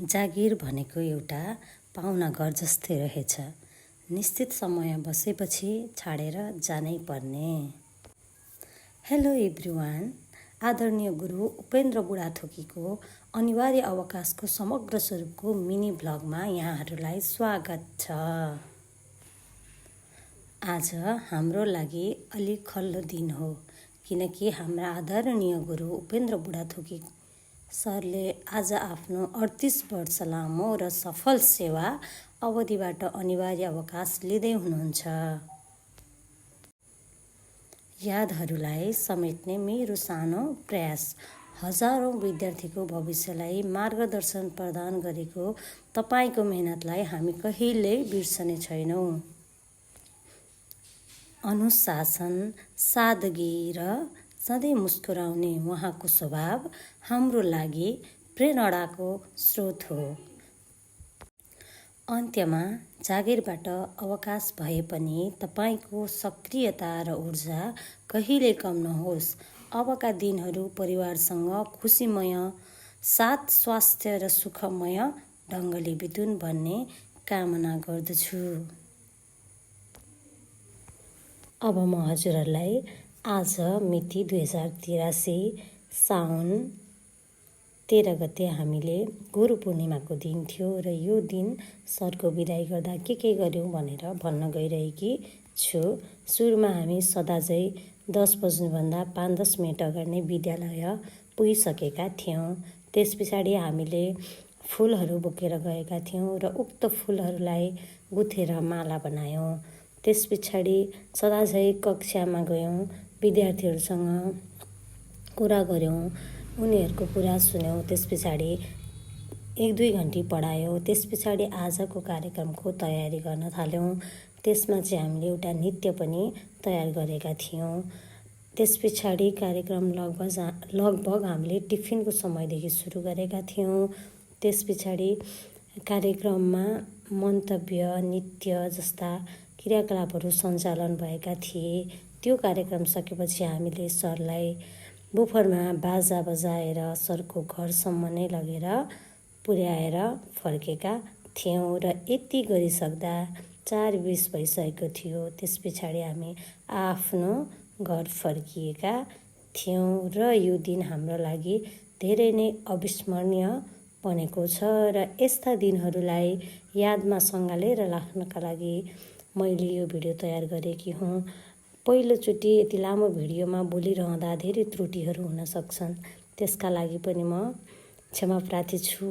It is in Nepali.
जागिर भनेको एउटा पाहुना घर जस्तै रहेछ। निश्चित समय बसेपछि छाडेर जानै पर्ने। हेलो एभ्रिवान, आदरणीय गुरु उपेन्द्र बुढाथोकीको अनिवार्य अवकाशको समग्र स्वरूपको मिनी भ्लगमा यहाँहरूलाई स्वागत छ। आज हाम्रो लागि अलि खल्लो दिन हो, किनकि हाम्रा आदरणीय गुरु उपेन्द्र बुढाथोकी सरले आज आफ्नो 38 वर्ष लामो र सफल सेवा अवधिबाट अनिवार्य अवकाश लिँदै हुनुहुन्छ। यादहरूलाई समेट्ने मेरो सानो प्रयास, हजारौं विद्यार्थीको भविष्यलाई मार्गदर्शन प्रदान गरेको तपाईँको मेहनतलाई हामी कहिल्यै बिर्सने छैनौँ। अनुशासन, सादगी र सधैँ मुस्कुराउने उहाँको स्वभाव हाम्रो लागि प्रेरणाको स्रोत हो। अन्त्यमा जागिरबाट अवकाश भए पनि तपाईँको सक्रियता र ऊर्जा कहिल्यै कम नहोस्। अबका दिनहरू परिवारसँग खुसीमय साथ स्वास्थ्य र सुखमय ढङ्गले बितुन् भन्ने कामना गर्दछु। अब म हजुरहरूलाई आज मिति 2083 साउन 13 गते हामीले गुरु पूर्णिमाको दिन थियो र यो दिन सरको बिदाई गर्दा के गर्यौँ भनेर भन्न गइरहेकी छु। सुरुमा हामी सदाझै 10 बज्नुभन्दा 5-10 मिनट अगाडि नै विद्यालय पुगिसकेका थियौँ। त्यस पछाडि हामीले फुलहरू बोकेर गएका थियौँ र उक्त फुलहरूलाई गुथेर माला बनायौँ। त्यस पछाडि सदाझै कक्षामा गयौँ, विद्यार्थीहरूसँग कुरा गऱ्यौँ, उनीहरूको कुरा सुन्यौँ। त्यस पछाडि 1-2 घन्टी पढायौँ। त्यस पछाडि आजको कार्यक्रमको तयारी गर्न थाल्यौँ। त्यसमा चाहिँ हामीले एउटा नृत्य पनि तयार गरेका थियौँ। त्यस पछाडि कार्यक्रम लगभग हामीले टिफिनको समयदेखि सुरु गरेका थियौँ। त्यस पछाडि कार्यक्रममा मन्तव्य, नृत्य जस्ता क्रियाकलापहरू सञ्चालन भएका थिए। त्यो कार्यक्रम सकेपछि हामीले सरलाई बुफरमा बाजा बजाएर सरको घरसम्म नै लगेर पुर्याएर फर्केका थियौँ र यति गरिसक्दा 4:20 भइसकेको थियो। त्यस पछाडि हामी आफ्नो घर फर्किएका थियौँ र यो दिन हाम्रो लागि धेरै नै अविस्मरणीय बनेको छ र यस्ता दिनहरूलाई यादमा सँगालेर राख्नका लागि मैले यो भिडियो तयार गरेकी हुँ। पहिलोचोटि यति लामो भिडियोमा बोलिरहँदा धेरै त्रुटिहरू हुन सक्छन्, त्यसका लागि पनि म क्षमा प्रार्थी छु।